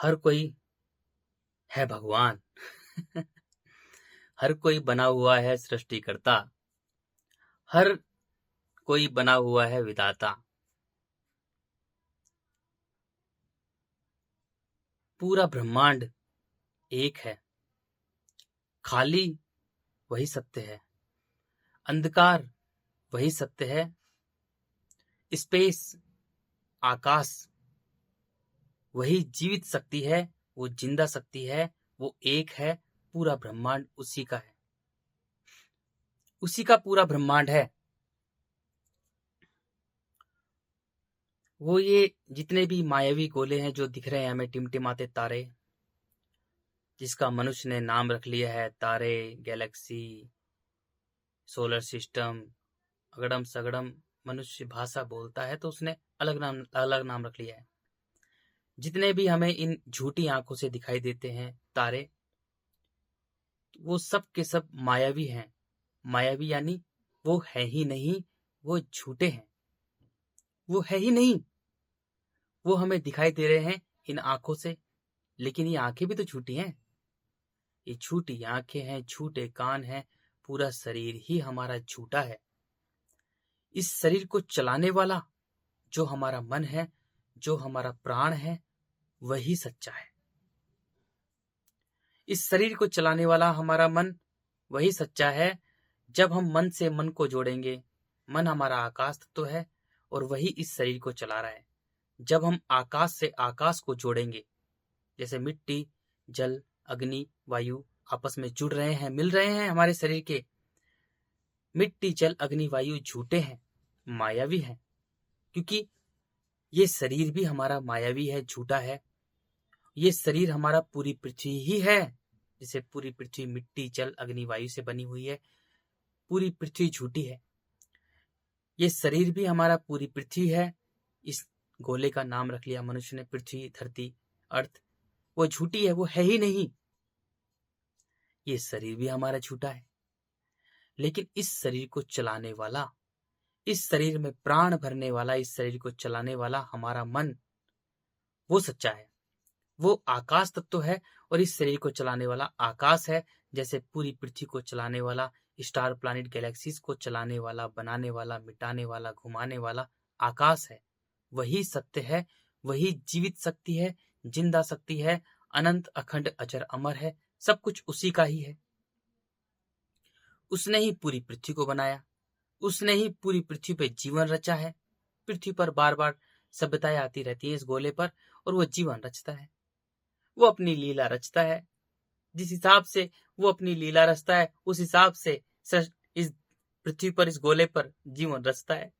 हर कोई है भगवान। हर कोई बना हुआ है सृष्टिकर्ता। हर कोई बना हुआ है विधाता। पूरा ब्रह्मांड एक है। खाली वही सत्य है। अंधकार वही सत्य है। स्पेस, आकाश, वही जीवित शक्ति है। वो जिंदा शक्ति है। वो एक है। पूरा ब्रह्मांड उसी का है। उसी का पूरा ब्रह्मांड है। वो ये जितने भी मायावी गोले हैं जो दिख रहे हैं हमें, टिमटिमाते तारे, जिसका मनुष्य ने नाम रख लिया है तारे, गैलेक्सी, सोलर सिस्टम, अगड़म सगड़म। मनुष्य भाषा बोलता है तो उसने अलग नाम रख लिया है। जितने भी हमें इन झूठी आंखों से दिखाई देते हैं तारे, वो सब के सब मायावी हैं। मायावी यानी वो है ही नहीं, वो झूठे हैं। वो है ही नहीं। वो हमें दिखाई दे रहे हैं इन आंखों से, लेकिन ये आंखें भी तो झूठी हैं। ये झूठी आंखें हैं, झूठे कान हैं, पूरा शरीर ही हमारा झूठा है। इस शरीर को चलाने वाला जो हमारा मन है, जो हमारा प्राण है, वही सच्चा है। इस शरीर को चलाने वाला हमारा मन वही सच्चा है। जब हम मन से मन को जोड़ेंगे, मन हमारा आकाश तत्व है और वही इस शरीर को चला रहा है। जब हम आकाश से आकाश को जोड़ेंगे, जैसे मिट्टी, जल, अग्नि, वायु आपस में जुड़ रहे हैं, मिल रहे हैं हमारे शरीर के। मिट्टी, जल, अग्नि, वायु झूठे हैं, मायावी हैं, क्योंकि ये शरीर भी हमारा मायावी है, झूठा है। ये शरीर हमारा पूरी पृथ्वी ही है। जैसे पूरी पृथ्वी मिट्टी, जल, अग्नि, वायु से बनी हुई है, पूरी पृथ्वी झूठी है। ये शरीर भी हमारा पूरी पृथ्वी है। इस गोले का नाम रख लिया मनुष्य ने, पृथ्वी, धरती, अर्थ। वो झूठी है, वो है ही नहीं। ये शरीर भी हमारा झूठा है। लेकिन इस शरीर को चलाने वाला, इस शरीर में प्राण भरने वाला, इस शरीर को चलाने वाला हमारा मन, वो सच्चा है। वो आकाश तत्व है और इस शरीर को चलाने वाला आकाश है। जैसे पूरी पृथ्वी को चलाने वाला, स्टार, प्लैनेट, गैलेक्सीज को चलाने वाला, बनाने वाला, मिटाने वाला, घुमाने वाला आकाश है। वही सत्य है। वही जीवित शक्ति है, जिंदा शक्ति है, अनंत, अखंड, अजर, अमर है। सब कुछ उसी का ही है। उसने ही पूरी पृथ्वी को बनाया। उसने ही पूरी पृथ्वी पे जीवन रचा है। पृथ्वी पर बार बार सभ्यताएं आती रहती है इस गोले पर, और वो जीवन रचता है। वो अपनी लीला रचता है। जिस हिसाब से वो अपनी लीला रचता है, उस हिसाब से इस पृथ्वी पर, इस गोले पर जीवन रचता है।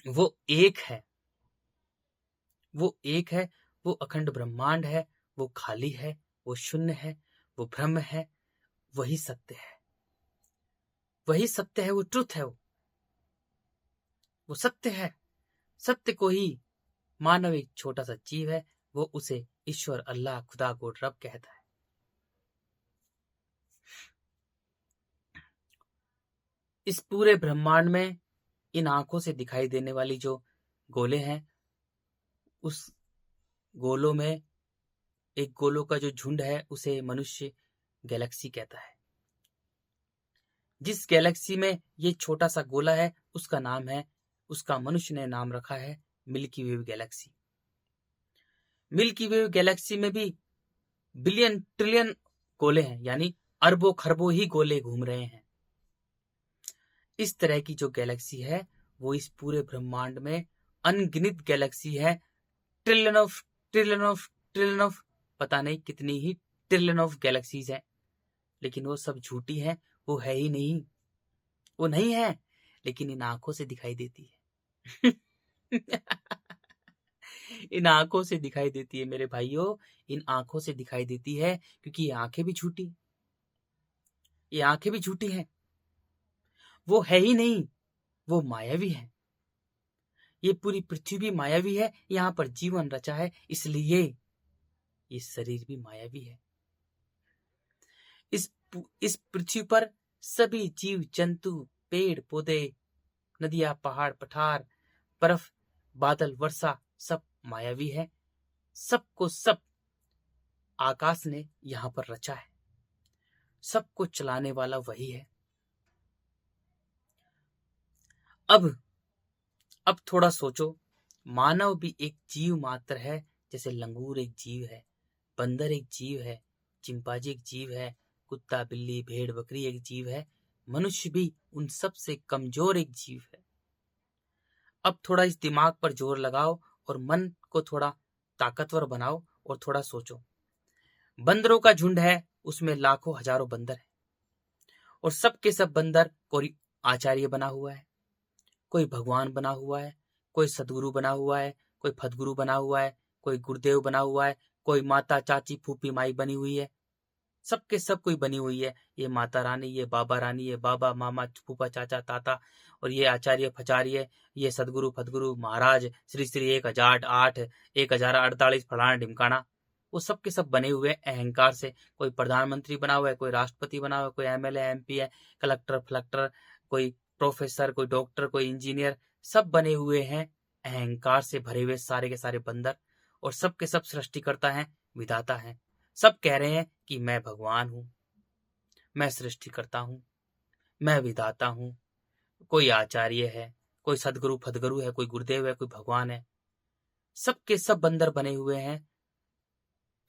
वो एक है। वो एक है। वो अखंड ब्रह्मांड है। वो खाली है। वो शून्य है। वो ब्रह्म है। वही सत्य है। वही सत्य है। वो ट्रुथ है। वो सत्य है। सत्य को ही मानव एक छोटा सा जीव है, वो उसे ईश्वर, अल्लाह, खुदा को रब कहता है। इस पूरे ब्रह्मांड में इन आंखों से दिखाई देने वाली जो गोले हैं, उस गोलों में एक गोलों का जो झुंड है, उसे मनुष्य गैलेक्सी कहता है। जिस गैलेक्सी में ये छोटा सा गोला है, उसका नाम है, उसका मनुष्य ने नाम रखा है मिल्की वे गैलेक्सी। मिल्की वे गैलेक्सी में भी बिलियन ट्रिलियन गोले हैं, यानी अरबों खरबों ही गोले घूम रहे हैं। इस तरह की जो गैलेक्सी है, वो इस पूरे ब्रह्मांड में अनगिनत गैलेक्सी है। Trillion of trillion of trillion of, पता नहीं कितनी ही ट्रिलियन ऑफ गैलेक्सीज हैं, लेकिन वो सब झूठी हैं। वो है ही नहीं। वो नहीं है, लेकिन इन आंखों से दिखाई देती है। इन आंखों से दिखाई देती है मेरे भाइयों। इन आंखों से दिखाई देती है, क्योंकि ये आंखें भी झूठी, ये आंखें भी झूठी हैं। वो है ही नहीं। वो मायावी है। ये पूरी पृथ्वी भी मायावी है। यहाँ पर जीवन रचा है, इसलिए ये शरीर भी मायावी है। इस पृथ्वी पर सभी जीव जंतु, पेड़ पौधे, नदियां, पहाड़, पठार, बर्फ, बादल, वर्षा सब मायावी है। सबको सब आकाश ने यहां पर रचा है। सबको चलाने वाला वही है। अब थोड़ा सोचो, मानव भी एक जीव मात्र है। जैसे लंगूर एक जीव है, बंदर एक जीव है, चिंपांजी एक जीव है, कुत्ता, बिल्ली, भेड़, बकरी एक जीव है। मनुष्य भी उन सब से कमजोर एक जीव है। अब थोड़ा इस दिमाग पर जोर लगाओ और मन को थोड़ा ताकतवर बनाओ और थोड़ा सोचो। बंदरों का झुंड है, उसमें लाखों हजारों बंदर है और सब के सब बंदर कोई आचार्य बना हुआ है, कोई भगवान बना हुआ है, कोई सदगुरु बना हुआ है, कोई फतगुरु बना हुआ है, कोई गुरुदेव बना हुआ है, कोई माता, चाची, फूफी, माई बनी हुई है। सबके सब कोई बनी हुई है। ये माता रानी, ये बाबा रानी, ये बाबा, मामा, फूफा, चाचा, ताता, और ये आचार्य, फचार्य, ये सदगुरु, फतगुरु, महाराज, श्री श्री 1008, 1048 फलाना ढिमकाना। वो सब के सब बने हुए हैं अहंकार से। कोई प्रधानमंत्री बना हुआ है, कोई राष्ट्रपति बना हुआ है, कोई एमएलए, एमपी है, कलेक्टर, फलेक्टर, कोई प्रोफेसर, कोई डॉक्टर, कोई इंजीनियर, सब बने हुए हैं अहंकार से भरे हुए सारे के सारे बंदर। और सब के सब सृष्टिकर्ता हैं, विधाता हैं। सब कह रहे हैं कि मैं भगवान हूं, मैं सृष्टि करता हूं, मैं विधाता हूं। कोई आचार्य है, कोई सदगुरु फतगुरु है, कोई गुरुदेव है, कोई भगवान है। सबके सब बंदर बने हुए हैं।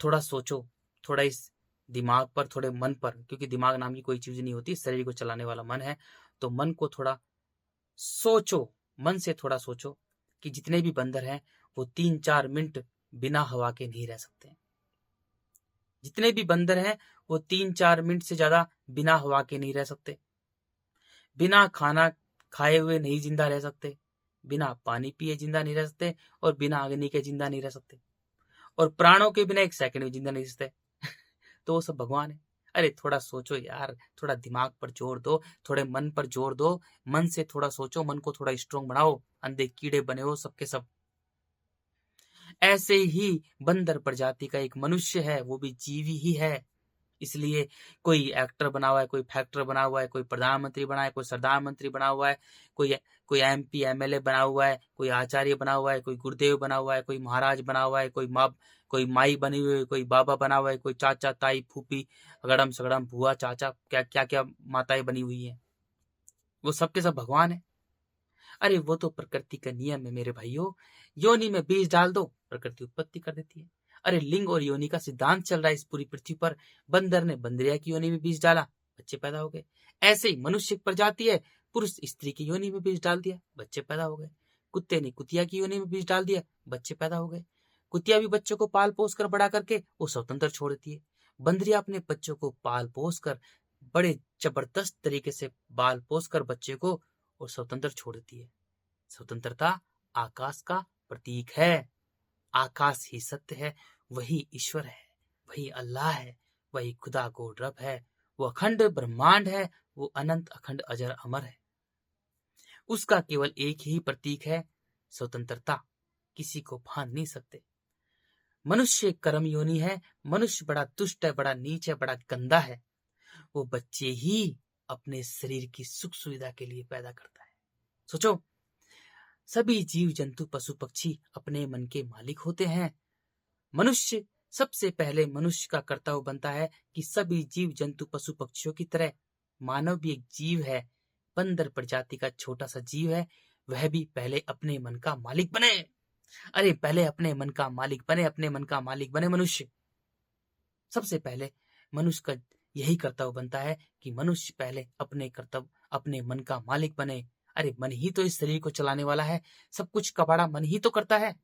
थोड़ा सोचो, थोड़ा इस दिमाग पर, थोड़े मन पर, क्योंकि दिमाग नाम की कोई चीज नहीं होती, शरीर को चलाने वाला मन है। तो मन को थोड़ा सोचो, मन से थोड़ा सोचो कि जितने भी बंदर हैं वो 3-4 मिनट बिना हवा के नहीं रह सकते। जितने भी बंदर हैं वो 3-4 मिनट से ज्यादा बिना हवा के नहीं रह सकते। बिना खाना खाए हुए नहीं जिंदा रह सकते, बिना पानी पिए जिंदा नहीं रह सकते, और बिना अग्नि के जिंदा नहीं रह सकते, और प्राणों के बिना 1 सेकंड में जिंदा नहीं रह सकते। तो वो सब भगवान है। अरे थोड़ा सोचो यार, थोड़ा दिमाग पर जोर दो, थोड़े मन पर जोर दो, मन से थोड़ा सोचो, मन को थोड़ा स्ट्रोंग बनाओ। अंधे कीड़े बने हो सबके सब। ऐसे ही बंदर प्रजाति का एक मनुष्य है, वो भी जीवी ही है। इसलिए कोई एक्टर बना हुआ है, कोई फैक्टर बना हुआ है, कोई प्रधानमंत्री बना है, कोई सरदार मंत्री बना हुआ है, कोई कोई एमपी, एमएलए बना हुआ है, कोई आचार्य बना हुआ है, कोई गुरुदेव बना हुआ है, कोई महाराज बना हुआ है, कोई माई बनी हुई है, कोई बाबा बना हुआ है, कोई चाचा, ताई, फूफी, अगड़म सगड़म, बुआ, चाचा, क्या क्या क्या माताएं बनी हुई हैं। वो सबके सब भगवान है। अरे वो तो प्रकृति का नियम है मेरे भाइयों। योनि में बीज डाल दो, प्रकृति उत्पत्ति कर देती है। अरे लिंग और योनि का सिद्धांत चल रहा है इस पूरी पृथ्वी पर। बंदर ने बंदरिया की योनि में बीज डाला, बच्चे पैदा हो गए। ऐसे ही मनुष्य की प्रजाति है, पुरुष स्त्री की योनि में बीज डाल दिया, बच्चे पैदा हो गए। कुत्ते ने कुतिया की योनि में बीज डाल दिया, बच्चे पैदा हो गए। कुतिया भी बच्चों को पाल पोस कर बड़ा करके वो स्वतंत्र छोड़ देती है। बंदरिया अपने बच्चों को पाल पोस कर बड़े जबरदस्त तरीके से पाल पोस कर बच्चे को वो स्वतंत्र छोड़ देती है। स्वतंत्रता आकाश का प्रतीक है। आकाश ही सत्य है, वही ईश्वर है, वही अल्लाह है, वही खुदा गोड रब है। वो अखंड ब्रह्मांड है, वो अनंत अखंड अजर अमर है। उसका केवल एक ही प्रतीक है, स्वतंत्रता। किसी को भान नहीं सकते। मनुष्य कर्म योनि है। मनुष्य बड़ा दुष्ट है, बड़ा नीच है, बड़ा गंदा है। वो बच्चे ही अपने शरीर की सुख सुविधा के लिए पैदा करता है। सोचो, सभी जीव जंतु पशु पक्षी अपने मन के मालिक होते हैं। मनुष्य सबसे पहले मनुष्य का कर्तव्य बनता है कि सभी जीव जंतु पशु पक्षियों की तरह मानव भी एक जीव है, बंदर प्रजाति का छोटा सा जीव है। वह भी पहले अपने मन का मालिक बने। अरे पहले अपने मन का मालिक बने, अपने मन का मालिक बने मनुष्य। सबसे पहले मनुष्य का यही कर्तव्य बनता है कि मनुष्य पहले अपने कर्तव्य, अपने मन का मालिक बने। अरे मन ही तो इस शरीर को चलाने वाला है, सब कुछ कबाड़ा मन ही तो करता है।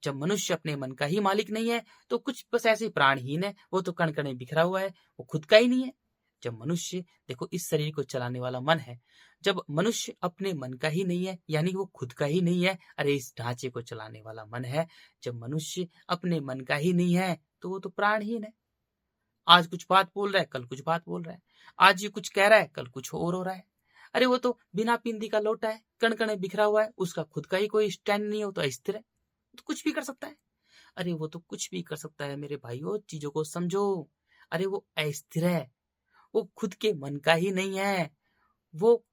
जब मनुष्य अपने मन का ही मालिक नहीं है तो कुछ बस ऐसे प्राणहीन है, वो तो कण कण में बिखरा हुआ है, वो खुद का ही नहीं है। जब मनुष्य, देखो इस शरीर को चलाने वाला मन है, जब मनुष्य अपने मन का ही नहीं है, यानी वो खुद का ही नहीं है, अरे इस ढांचे को चलाने वाला मन है, जब मनुष्य अपने मन का ही नहीं है तो वो तो प्राणहीन है। आज कुछ बात बोल रहा है, कल कुछ बात बोल रहा है, आज ये कुछ कह रहा है, कल कुछ और हो रहा है। अरे वो तो बिना पिंदी का लोटा है, कण कण बिखरा हुआ है, उसका खुद का ही कोई स्टैंड नहीं हो, तो अस्थिर है, तो कुछ भी कर सकता है। अरे वो तो कुछ भी कर सकता है मेरे भाइयों, चीजों को समझो। अरे वो अस्थिर है, वो खुद के मन का ही नहीं है, वो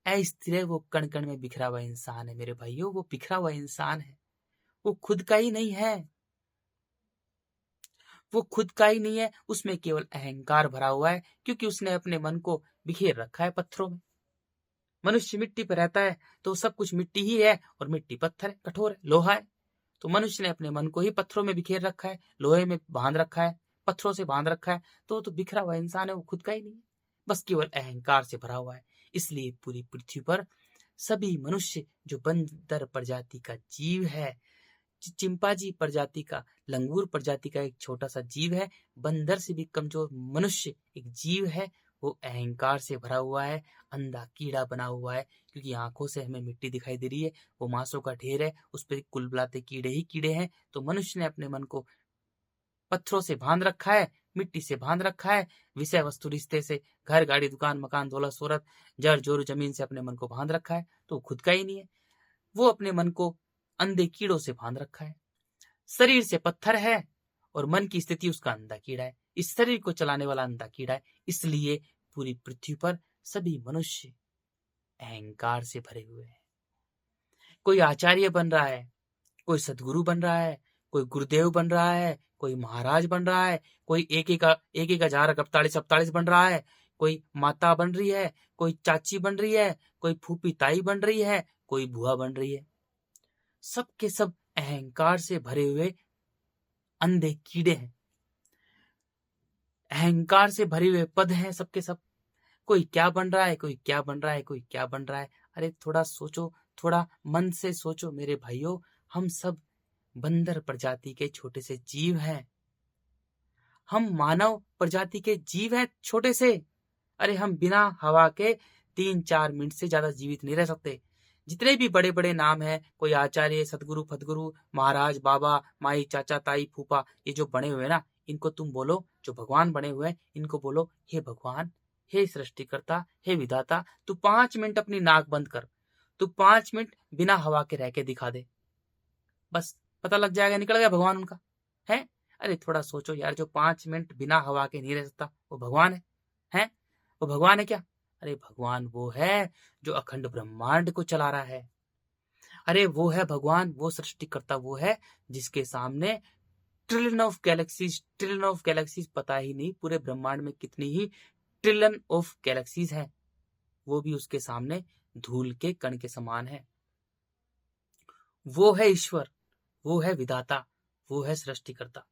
अस्थिर, वो कण कण में बिखरा हुआ इंसान है मेरे भाइयों। वो बिखरा हुआ इंसान है, वो खुद का ही नहीं है, वो खुद का ही नहीं है। उसमें केवल अहंकार भरा हुआ है, क्योंकि उसने अपने मन को बिखेर रखा है पत्थरों में। मनुष्य मिट्टी पर रहता है तो सब कुछ मिट्टी ही है, और मिट्टी पत्थर है, कठोर है, लोहा है। तो मनुष्य ने अपने मन को ही पत्थरों में बिखेर रखा है, लोहे में बांध रखा है, पत्थरों से बांध रखा है। तो वो तो बिखरा हुआ इंसान है, वो खुद का ही नहीं है, बस केवल अहंकार से भरा हुआ है। इसलिए पूरी पृथ्वी पर सभी मनुष्य, जो बंदर प्रजाति का जीव है, चिंपांजी प्रजाति का, लंगूर प्रजाति का एक छोटा सा जीव है, बंदर से भी कमजोर मनुष्य एक जीव है, वो अहंकार से भरा हुआ है, अंधा कीड़ा बना हुआ है। क्योंकि आंखों से हमें मिट्टी दिखाई दे रही है, वो मांसों का ढेर है, उस पर कुल बुलाते कीड़े ही कीड़े हैं। तो मनुष्य ने अपने मन को पत्थरों से बांध रखा है, मिट्टी से बांध रखा है, विषय वस्तु रिश्ते से, घर गाड़ी दुकान मकान दौलत शोहरत जड़ जोर जमीन से अपने मन को बांध रखा है। तो खुद का ही नहीं है, वो अपने मन को अंधे कीड़ों से बांध रखा है। शरीर से पत्थर है और मन की स्थिति उसका अंधा कीड़ा है, इस शरीर को चलाने वाला अंधा कीड़ा है। इसलिए पूरी पृथ्वी पर सभी मनुष्य अहंकार से भरे हुए हैं। कोई आचार्य बन रहा है, कोई सदगुरु बन रहा है, कोई गुरुदेव बन रहा है, कोई महाराज बन रहा है, कोई एक हजार 48 बन रहा है, कोई माता बन रही है, कोई चाची बन रही है, कोई फूफी ताई बन रही है, कोई बुआ बन रही है। सब के सब अहंकार से भरे हुए अंधे कीड़े हैं, अहंकार से भरे हुए पद हैं सबके सब। कोई क्या बन रहा है, कोई क्या बन रहा है, कोई क्या बन रहा है। अरे थोड़ा सोचो, थोड़ा मन से सोचो मेरे भाइयों। हम सब बंदर प्रजाति के छोटे से जीव हैं, हम मानव प्रजाति के जीव हैं छोटे से। अरे हम बिना हवा के 3-4 मिनट से ज्यादा जीवित नहीं रह सकते। जितने भी बड़े बड़े नाम हैं, कोई आचार्य सदगुरु फतगुरु महाराज बाबा माई चाचा ताई फूफा, ये जो बने हुए ना, इनको तुम बोलो, जो भगवान बने हुए हैं इनको बोलो, हे भगवान, हे सृष्टिकर्ता, हे विधाता, तू 5 मिनट अपनी नाक बंद कर, तू 5 मिनट बिना हवा के रह के दिखा दे, बस पता लग जाएगा, निकल गया भगवान उनका है। अरे थोड़ा सोचो यार, जो 5 मिनट बिना हवा के नहीं रह सकता वो भगवान है? वो भगवान है क्या? अरे भगवान वो है जो अखंड ब्रह्मांड को चला रहा है। अरे वो है भगवान, वो सृष्टिकर्ता वो है जिसके सामने ट्रिलियन ऑफ गैलेक्सीज पता ही नहीं पूरे ब्रह्मांड में कितनी ही ट्रिलियन ऑफ गैलेक्सीज हैं, वो भी उसके सामने धूल के कण के समान है। वो है ईश्वर, वो है विधाता, वो है सृष्टिकर्ता।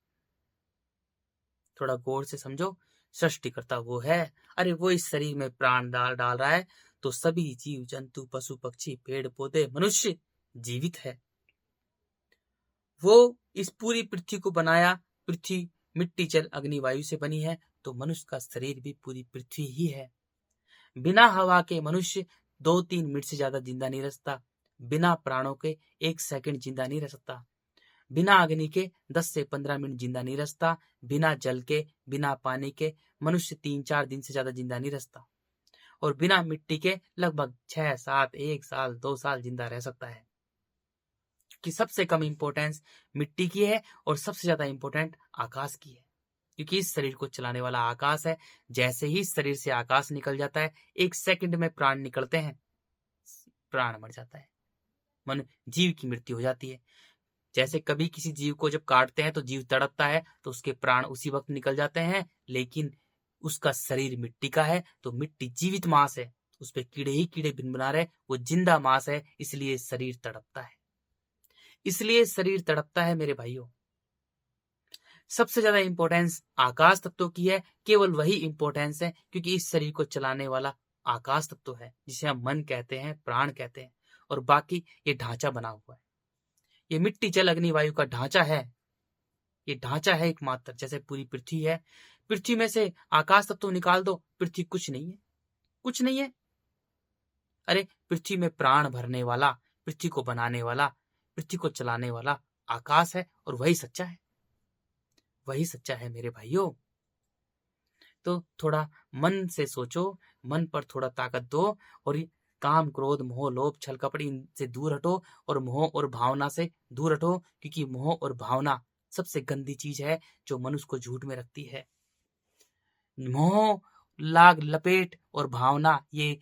थोड़ा गौर से समझो, सृष्टिकर्ता वो है। अरे वो इस शरीर में प्राण डाल रहा है तो सभी जीव जंतु पशु पक्षी पेड़ पौधे मनुष्य जीवित है। वो इस पूरी पृथ्वी को बनाया, पृथ्वी मिट्टी जल अग्नि वायु से बनी है, तो मनुष्य का शरीर भी पूरी पृथ्वी ही है। बिना हवा के मनुष्य 2-3 मिनट से ज्यादा जिंदा नहीं रह सकता, बिना प्राणों के 1 सेकंड जिंदा नहीं रह सकता, बिना अग्नि के 10 से 15 मिनट जिंदा नहीं रह सकता, बिना जल के बिना पानी के मनुष्य 3-4 दिन से ज्यादा जिंदा नहीं रह सकता, और बिना मिट्टी के लगभग 6-7 1 साल 2 साल जिंदा रह सकता है। कि सबसे कम इंपॉर्टेंस मिट्टी की है और सबसे ज्यादा इंपॉर्टेंट आकाश की है, क्योंकि इस शरीर को चलाने वाला आकाश है। जैसे ही शरीर से आकाश निकल जाता है, 1 सेकंड में प्राण निकलते हैं, प्राण मर जाता है, मन जीव की मृत्यु हो जाती है। जैसे कभी किसी जीव को जब काटते हैं तो जीव तड़पता है, तो उसके प्राण उसी वक्त निकल जाते हैं, लेकिन उसका शरीर मिट्टी का है तो मिट्टी जीवित मांस है, उस पर कीड़े ही कीड़े भिन बना रहे, वो जिंदा मांस है, इसलिए शरीर तड़पता है, इसलिए शरीर तड़पता है मेरे भाइयों। सबसे ज्यादा इंपॉर्टेंस आकाश तत्व की है, केवल वही इंपॉर्टेंस है, क्योंकि इस शरीर को चलाने वाला आकाश तत्व है, जिसे हम मन कहते हैं, प्राण कहते हैं, और बाकी ये ढांचा बना हुआ है। ये मिट्टी जल अग्नि वायु का ढांचा है, ये ढांचा है एकमात्र। जैसे पूरी पृथ्वी है, पृथ्वी में से आकाश तत्व निकाल दो, पृथ्वी कुछ नहीं है, कुछ नहीं है। अरे पृथ्वी में प्राण भरने वाला, पृथ्वी को बनाने वाला, पृथ्वी को चलाने वाला आकाश है, और वही सच्चा है, वही सच्चा है मेरे भाइयों। तो थोड़ा मन से सोचो, मन पर थोड़ा ताकत दो, और काम क्रोध मोह लोभ छल कपट इनसे दूर हटो, और मोह और भावना से दूर हटो, क्योंकि मोह और भावना सबसे गंदी चीज है जो मनुष्य को झूठ में रखती है। मोह लाग लपेट और भावना, ये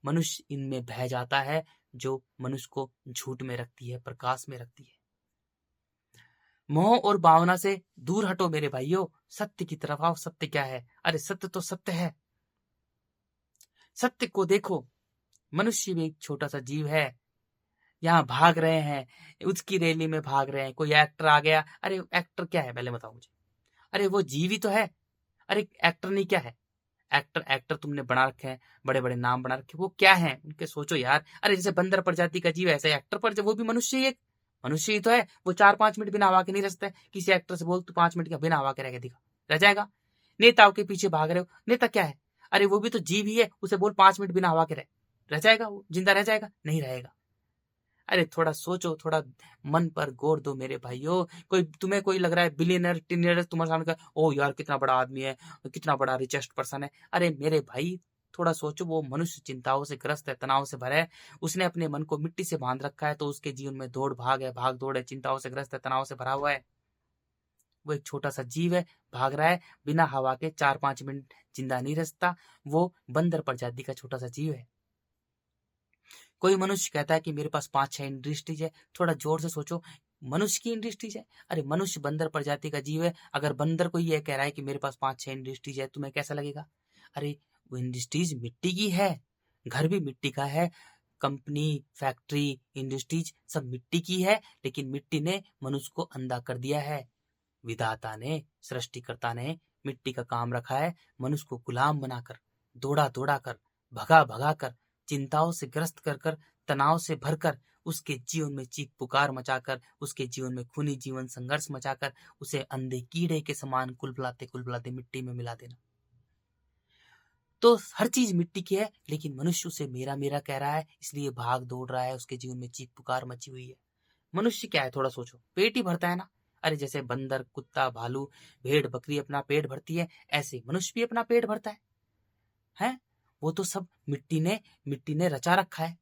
मनुष्य इनमें बह जाता है, जो मनुष्य को झूठ में रखती है, प्रकाश में रखती है। मोह और भावना से दूर हटो मेरे भाइयों, सत्य की तरफ आओ। सत्य क्या है? अरे सत्य तो सत्य है। सत्य को देखो, मनुष्य भी एक छोटा सा जीव है। यहाँ भाग रहे हैं, उसकी रैली में भाग रहे हैं, कोई एक्टर आ गया। अरे एक्टर क्या है पहले बताओ मुझे? अरे वो जीव ही तो है। अरे एक्टर नहीं क्या है? एक्टर एक्टर तुमने बना रखे हैं, बड़े बड़े नाम बना रखे, वो क्या है उनके? सोचो यार। अरे जैसे बंदर प्रजाति का जीव है, ऐसे एक्टर पर वो भी मनुष्य ही एक मनुष्य ही तो है। वो 4-5 मिनट बिना हवा के नहीं रचता है। किसी एक्टर से बोल तू 5 मिनट का बिना हवा के रह के दिखा, रह जाएगा? नेताओं के पीछे भाग रहे हो, नेता क्या है? अरे वो भी तो जीव ही है, उसे बोल 5 मिनट बिना हवा के रह जाएगा? वो जिंदा रह जाएगा? नहीं रहेगा। अरे थोड़ा सोचो, थोड़ा मन पर गौर दो मेरे भाइयों। तुम्हें कोई लग रहा है बिलियनर टिलियनर तुम्हारे सामने का, ओ यार कितना बड़ा आदमी है, कितना बड़ा रिचेस्ट पर्सन है। अरे मेरे भाई थोड़ा सोचो, वो मनुष्य चिंताओं से ग्रस्त है, तनाव से भरा है। उसने अपने मन को मिट्टी से बांध रखा है, तो उसके जीवन में दौड़ भाग है, भाग दौड़ है, चिंताओं से ग्रस्त है, तनाव से भरा हुआ है। वो एक छोटा सा जीव है, भाग रहा है बिना हवा के, 4-5 मिनट जिंदा नहीं रचता। वो बंदर प्रजाति का छोटा सा जीव है। कोई मनुष्य कहता है कि मेरे पास 5-6 इंडस्ट्रीज है। थोड़ा जोर से सोचो, मनुष्य की इंडस्ट्रीज है? अरे मनुष्य बंदर प्रजाति का जीव है। अगर बंदर को ये कह रहा है कि मेरे पास 5-6 इंडस्ट्रीज है, तुम्हें कैसा लगेगा? अरे वो इंडस्ट्रीज मिट्टी की है, घर भी मिट्टी का है, कंपनी, फैक्ट्री, इंडस्ट्रीज सब मिट्टी की है। लेकिन मिट्टी ने मनुष्य को अंधा कर दिया है। विधाता ने, सृष्टिकर्ता ने मिट्टी का काम रखा है, मनुष्य को गुलाम बनाकर, दौड़ा दौड़ा कर, भगा भगा कर, चिंताओं से ग्रस्त कर कर, तनाव से भरकर, उसके जीवन में चीख पुकार मचाकर, उसके जीवन में खूनी जीवन संघर्ष मचाकर, उसे अंधे कीड़े के समान कुलबुलाते मिट्टी में मिला देना। तो हर चीज मिट्टी की है, लेकिन मनुष्य उसे मेरा मेरा कह रहा है, इसलिए भाग दौड़ रहा है, उसके जीवन में चीख पुकार मची हुई है। मनुष्य क्या है? थोड़ा सोचो, पेट ही भरता है ना। अरे जैसे बंदर, कुत्ता, भालू, भेड़ बकरी अपना पेट भरती है, ऐसे मनुष्य भी अपना पेट भरता है? वो तो सब मिट्टी ने रचा रखा है।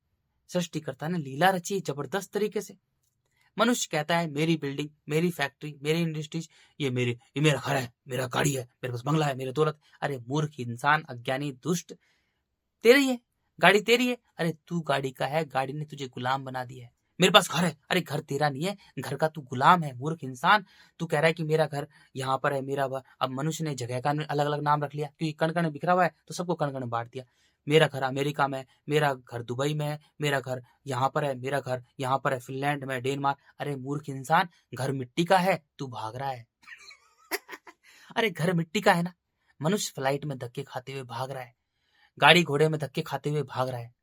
सृष्टिकर्ता ने लीला रची है जबरदस्त तरीके से। मनुष्य कहता है मेरी बिल्डिंग, मेरी फैक्ट्री, मेरी इंडस्ट्रीज, ये मेरा घर है, मेरा गाड़ी है, मेरे पास बंगला है, मेरी दौलत। अरे मूर्ख इंसान, अज्ञानी, दुष्ट, तेरी है गाड़ी, तेरी है। अरे तू गाड़ी का है, गाड़ी ने तुझे गुलाम बना दिया है। मेरे पास घर है, अरे घर तेरा नहीं है, घर का तू गुलाम है, मूर्ख इंसान। तू कह रहा है कि मेरा घर यहाँ पर है, अब मनुष्य ने जगह का अलग अलग नाम रख लिया, क्योंकि कण कण बिखरा हुआ है तो सबको कण कण बांट दिया। मेरा घर अमेरिका में है, मेरा घर दुबई में है, मेरा घर यहाँ पर है, मेरा घर यहाँ पर है, फिनलैंड में, डेनमार्क। अरे मूर्ख इंसान, घर मिट्टी का है, तू भाग रहा है। अरे घर मिट्टी का है ना। मनुष्य फ्लाइट में धक्के खाते हुए भाग रहा है, गाड़ी घोड़े में धक्के खाते हुए भाग रहा है।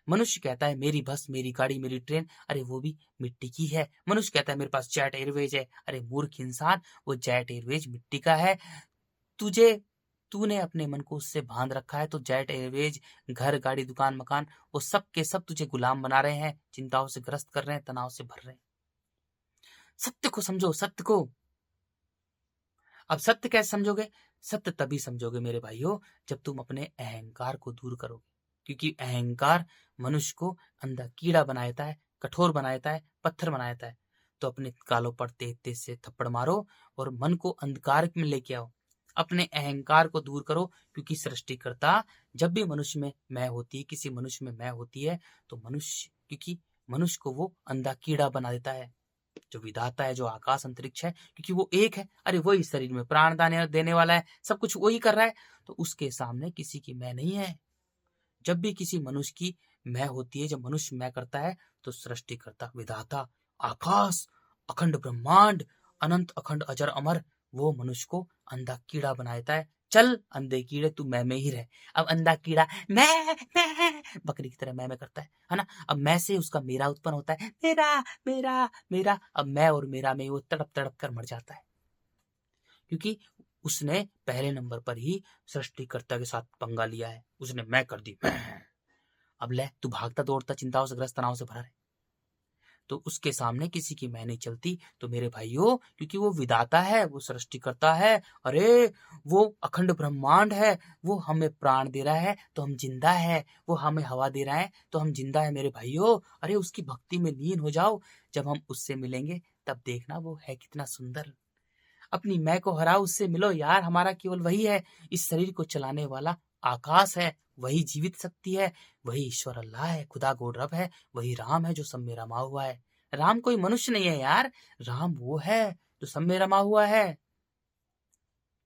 मनुष्य कहता है मेरी बस, मेरी गाड़ी, मेरी ट्रेन, अरे वो भी मिट्टी की है। मनुष्य कहता है मेरे पास जेट एयरवेज है, अरे मूर्ख इंसान, वो जेट एयरवेज मिट्टी का है। तुझे तूने अपने मन को उससे बांध रखा है, तो जेट एयरवेज, घर, गाड़ी, दुकान, मकान, वो सब के सब तुझे गुलाम बना रहे हैं, चिंताओं से ग्रस्त कर रहे हैं, तनाव से भर रहे हैं। सत्य को समझो, सत्य को। अब सत्य कैसे समझोगे? सत्य तभी समझोगे मेरे भाइयों, जब तुम अपने अहंकार को दूर करोगे। क्योंकि अहंकार मनुष्य को अंधा कीड़ा बना देता है, कठोर बना देता है, पत्थर बना देता है। तो अपने गालों पर तेज तेज से थप्पड़ मारो और मन को अंधकार में लेके आओ। अपने अहंकार को दूर करो, क्योंकि सृष्टिकर्ता, जब भी मनुष्य में मैं होती है, किसी मनुष्य में मैं होती है, तो क्योंकि मनुष्य को वो अंधा कीड़ा बना देता है। जो विधाता है, जो आकाश अंतरिक्ष है, क्योंकि वो एक है, अरे वही शरीर में प्राण देने वाला है, सब कुछ वही कर रहा है, तो उसके सामने किसी की मैं नहीं है। जब भी किसी मनुष्य की मैं होती है, जब मनुष्य मैं करता है, तो सृष्टिकर्ता, विधाता, आकाश, अखंड ब्रह्मांड, अनंत अखंड अजर अमर, वो मनुष्य को अंधा कीड़ा बना देता है। चल अंधे कीड़े, तू मैं में ही रह। अब अंधा कीड़ा मैं बकरी की तरह मैं करता है ना। अब मैं से उसका मेरा उत्पन्न होता है, मेरा मेरा मेरा। अब मैं और मेरा में वो तड़प तड़प कर मर जाता है, क्योंकि उसने पहले नंबर पर ही सृष्टिकर्ता के साथ पंगा लिया है। उसने मैं कर दी, मैं। अब ले, तू भागता दौड़ता, चिंताओं से ग्रस्त, तनाव से भरा है, तो उसके सामने किसी की मैं नहीं चलती। तो मेरे भाइयों, क्योंकि वो विधाता है, वो सृष्टिकर्ता है, अरे वो अखंड ब्रह्मांड है, वो हमें प्राण दे रहा है तो हम जिंदा है, वो हमें हवा दे रहा है तो हम जिंदा है मेरे भाइयों। अरे उसकी भक्ति में लीन हो जाओ, जब हम उससे मिलेंगे तब देखना वो है कितना सुंदर। अपनी मैं को हराओ, उससे मिलो यार। हमारा केवल वही है, इस शरीर को चलाने वाला आकाश है, वही जीवित शक्ति है, वही ईश्वर अल्लाह है, खुदा गोड रब है, वही राम है जो सब में रमा हुआ है। राम कोई मनुष्य नहीं है यार, राम वो है जो सब में रमा हुआ है।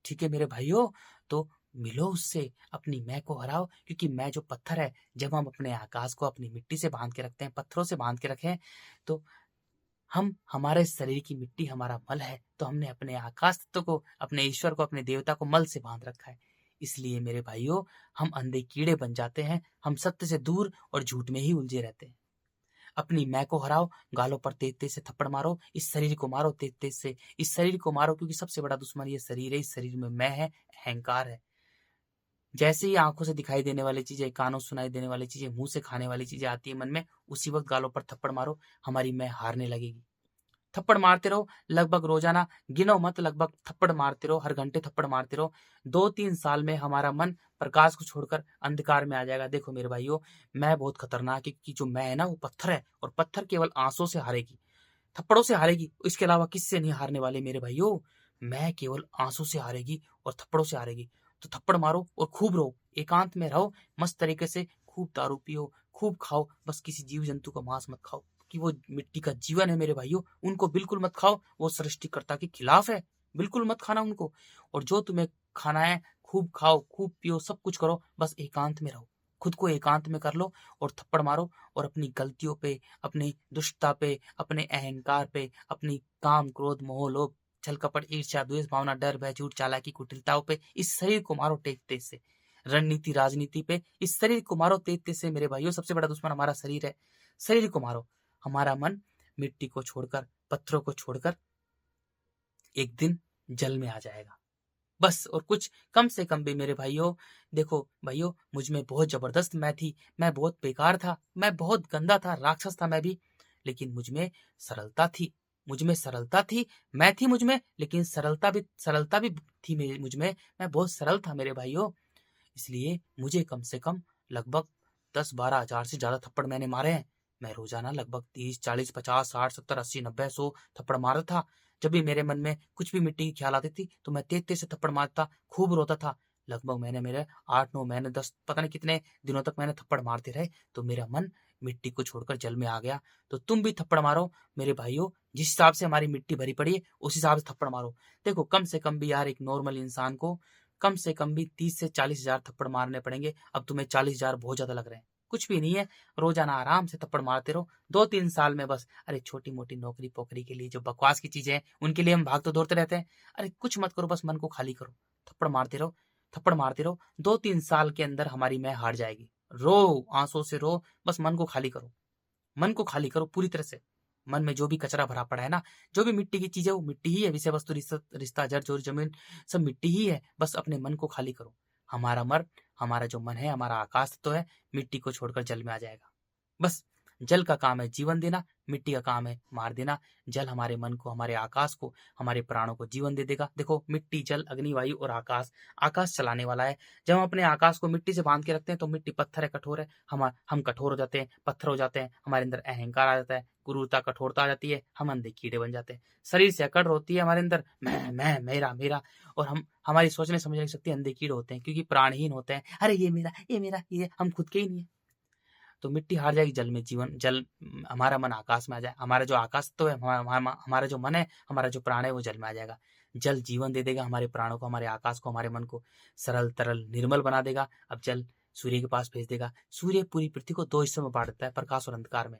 ठीक है मेरे भाइयों, तो मिलो उससे, अपनी मैं को हराओ, क्योंकि मैं जो पत्थर है, जब हम अपने आकाश को अपनी मिट्टी से बांध के रखते हैं, पत्थरों से बांध के रखें, तो हम हमारे शरीर की मिट्टी हमारा मल है, तो हमने अपने आकाश तत्व को, अपने ईश्वर को, अपने देवता को मल से बांध रखा है। इसलिए मेरे भाइयों, हम अंधे कीड़े बन जाते हैं, हम सत्य से दूर और झूठ में ही उलझे रहते हैं। अपनी मैं को हराओ, गालों पर तेज तेज से थप्पड़ मारो, इस शरीर को मारो तेज तेज से, इस शरीर को मारो, क्योंकि सबसे बड़ा दुश्मन ये शरीर है, इस शरीर में मैं है, अहंकार है। जैसे ही आंखों से दिखाई देने वाली चीजें, कानों से सुनाई देने वाली चीजें, मुंह से खाने वाली चीजें आती है मन में, उसी वक्त गालों पर थप्पड़ मारो, हमारी मैं हारने लगेगी। थप्पड़ मारते रहो, लगभग रोजाना, गिनो मत, लगभग थप्पड़ मारते रहो, हर घंटे थप्पड़ मारते रहो। 2-3 साल में हमारा मन प्रकाश को छोड़कर अंधकार में आ जाएगा। देखो मेरे भाइयों, मैं बहुत खतरनाक है, कि जो मैं है ना, वो पत्थर है, और पत्थर केवल आंसू से हारेगी, थप्पड़ों से हारेगी, इसके अलावा किससे नहीं हारने वाले मेरे भाइयों। मैं केवल आंसू से हारेगी और थप्पड़ों से हारेगी। तो थप्पड़ मारो और खूब रहो, एकांत में रहो, मस्त तरीके से, खूब दारू पियो, खूब खाओ, बस किसी जीव जंतु का मांस मत खाओ, कि वो मिट्टी का जीवन है मेरे भाइयों, उनको बिल्कुल मत खाओ, वो सृष्टिकर्ता के खिलाफ है, बिल्कुल मत खाना उनको। और जो तुम्हें खाना है, खूब खाओ, खूब पियो, सब कुछ करो, बस एकांत में रहो, खुद को एकांत में कर लो और थप्पड़ मारो, और अपनी गलतियों पे, अपनी दुष्टता पे, अपने अहंकार पे, अपनी काम क्रोध मोह लोभ छल कपट ईर्ष्या द्वेष भावना डर भय झूठ चालाकी कुटिलताओं पे इस शरीर को मारो तेज तेज से। रणनीति राजनीति पे इस शरीर को मारो तेज तेज से मेरे भाइयों, सबसे बड़ा दुश्मन हमारा शरीर है, शरीर को मारो। हमारा मन मिट्टी को छोड़कर, पत्थरों को छोड़कर एक दिन जल में आ जाएगा, बस। और कुछ कम से कम भी मेरे भाइयों, देखो भाइयों, मुझ में बहुत जबरदस्त मैं थी, मैं बहुत बेकार था, मैं बहुत गंदा था, राक्षस था मैं भी, लेकिन मुझ में सरलता थी, मुझ में सरलता थी, मैं थी मुझ में, लेकिन सरलता भी थी मुझ में, मैं बहुत सरल था मेरे भाइयों। इसलिए मुझे कम से कम लगभग 10-12 हजार से ज्यादा थप्पड़ मैंने मारे हैं। मैं रोजाना लगभग 30-40-50-60-70-80-90-100 थप्पड़ मारता था। जब भी मेरे मन में कुछ भी मिट्टी की ख्याल आती थी, तो मैं तेज तेज से थप्पड़ मारता, खूब रोता था। लगभग मैंने मेरे 8-9 महीने 10 पता नहीं कितने दिनों तक मैंने थप्पड़ मारते रहे, तो मेरा मन मिट्टी को छोड़कर जल में आ गया। तो तुम भी थप्पड़ मारो मेरे भाइयों, जिस हिसाब से हमारी मिट्टी भरी पड़ी है, उस हिसाब से थप्पड़ मारो। देखो कम से कम भी यार, एक नॉर्मल इंसान को कम से कम भी 30 से 40 हजार थप्पड़ मारने पड़ेंगे। अब तुम्हें 40 हजार बहुत ज्यादा लग रहे हैं, कुछ भी नहीं है, रोजाना आराम से थप्पड़ मारते रहो, 2-3 साल में बस। अरे छोटी मोटी नौकरी पोकरी के लिए जो बकवास की चीजें हैं, उनके लिए हम भाग तो दौड़ते रहते हैं, अरे कुछ मत करो, बस मन को खाली करो, थप्पड़ मारते रहो, थप्पड़ मारते रहो, 2-3 साल के अंदर हमारी मैं हार जाएगी। रो, आंसू से रो, बस मन को खाली करो, मन को खाली करो पूरी तरह से। मन में जो भी कचरा भरा पड़ा है ना, जो भी मिट्टी की चीज है, वो मिट्टी ही है, विषय वस्तु रिश्ता रिश्ता जड़ जोर जमीन सब मिट्टी ही है, बस अपने मन को खाली करो। हमारा जो मन है, हमारा आकाश तो है, मिट्टी को छोड़कर जल में आ जाएगा, बस। जल का काम है जीवन देना, मिट्टी का काम है मार देना। जल हमारे मन को, हमारे आकाश को, हमारे प्राणों को जीवन दे देगा। देखो मिट्टी जल अग्नि वायु और आकाश, आकाश चलाने वाला है। जब हम अपने आकाश को मिट्टी से बांध के रखते हैं, तो मिट्टी पत्थर है, कठोर है, हम कठोर हो जाते हैं, पत्थर हो जाते हैं, हमारे अंदर अहंकार आ जाता है, क्रूरता कठोरता आ जाती है, हम अंधे कीड़े बन जाते हैं। शरीर से अकड़ होती है हमारे अंदर, मैं मेरा मेरा, और हमारी सोचने समझने की शक्ति, अंधे कीड़े होते हैं, क्योंकि प्राणहीन होते हैं। अरे ये मेरा, ये मेरा, ये हम खुद के ही नहीं है। तो मिट्टी हार जाएगी, जल में जीवन, जल, हमारा मन आकाश में आ जाए, हमारा जो आकाश तो है, हमारा जो मन है, हमारा जो प्राण है, वो जल में आ जाएगा। जल जीवन दे देगा हमारे प्राणों को, हमारे आकाश को, हमारे मन को सरल तरल निर्मल बना देगा। अब जल सूर्य के पास भेज देगा। सूर्य पूरी पृथ्वी को 2 हिस्सों में बांट देता है, प्रकाश और अंधकार में।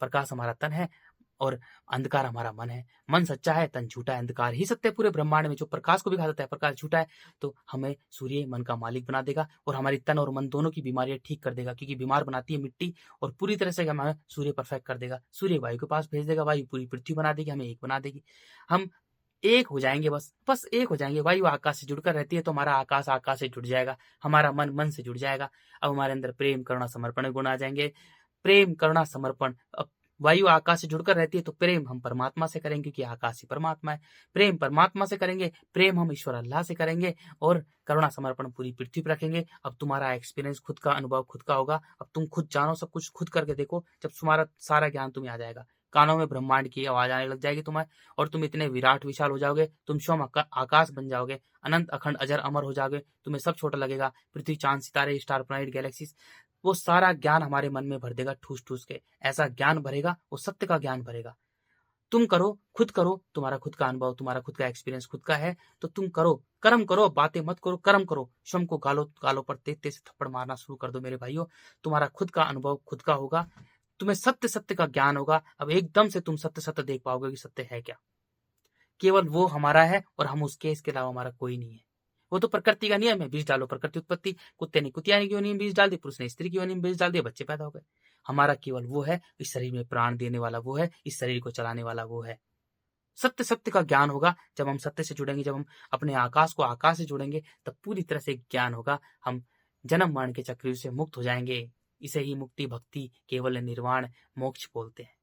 प्रकाश हमारा तन है और अंधकार हमारा मन है। मन सच्चा है, तन झूठा है, अंधकार ही सत्य है पूरे ब्रह्मांड में। जो प्रकाश को भी खा जाता है, प्रकाश झूठा है, तो हमें सूर्य मन का मालिक बना देगा, और हमारी तन और मन दोनों की बीमारियां ठीक कर देगा, क्योंकि बीमार बनाती है मिट्टी, और पूरी तरह से हमें सूर्य परफेक्ट कर देगा। सूर्य वायु के पास भेज देगा, वायु पूरी पृथ्वी बना देगी, हमें एक बना देगी। हम एक हो जाएंगे, बस बस एक हो जाएंगे। वायु आकाश से जुड़कर रहती है, तो हमारा आकाश आकाश से जुड़ जाएगा, हमारा मन मन से जुड़ जाएगा। अब हमारे अंदर प्रेम करुणा समर्पण गुण आ जाएंगे। प्रेम करुणा समर्पण, अब वायु आकाश से जुड़कर रहती है, तो प्रेम हम परमात्मा से करेंगे, क्योंकि आकाश ही परमात्मा है। प्रेम परमात्मा से करेंगे, प्रेम हम ईश्वर अल्लाह से करेंगे, और करुणा समर्पण पूरी पृथ्वी पर रखेंगे। अब तुम्हारा एक्सपीरियंस खुद का, अनुभव खुद का होगा। अब तुम खुद जानो, सब कुछ खुद करके देखो, जब तुम्हारा सारा ज्ञान तुम्हें आ जाएगा। कानों में ब्रह्मांड की आवाज आने लग जाएगी तुम्हें, और तुम इतने विराट विशाल हो जाओगे, तुम स्वयं आकाश बन जाओगे, अनंत अखंड अजर अमर हो जाओगे, तुम्हें सब छोटा लगेगा, पृथ्वी चांद सितारे स्टार प्लैनेट गैलेक्सीज, वो सारा ज्ञान हमारे मन में भर देगा ठूस ठूस के, ऐसा ज्ञान भरेगा, वो सत्य का ज्ञान भरेगा। तुम करो, खुद करो, तुम्हारा खुद का अनुभव, तुम्हारा खुद का एक्सपीरियंस खुद का है, तो तुम करो, कर्म करो, बातें मत करो, कर्म करो, स्वयं को गालों पर तेज तेज से थप्पड़ मारना शुरू कर दो मेरे भाइयों। तुम्हारा खुद का अनुभव खुद का होगा, तुम्हें सत्य सत्य का ज्ञान होगा। अब एकदम से तुम सत्य सत्य देख पाओगे कि सत्य है क्या। केवल वो हमारा है और हम उसके, इसके अलावा हमारा कोई नहीं है। वो तो प्रकृति का नियम है, बीज डालो प्रकृति उत्पत्ति, कुत्ते ने कुतिया की योनि में बीज डाल दी, पुरुष ने स्त्री की योनि में बीज डाल दिया, बच्चे पैदा हो गए। हमारा केवल वो है, इस शरीर में प्राण देने वाला वो है, इस शरीर को चलाने वाला वो है। सत्य सत्य का ज्ञान होगा जब हम सत्य से जुड़ेंगे, जब हम अपने आकाश को आकाश से जुड़ेंगे, तब पूरी तरह से ज्ञान होगा। हम जन्म मरण के चक्र से मुक्त हो जाएंगे। इसे ही मुक्ति, भक्ति, केवल निर्वाण, मोक्ष बोलते हैं।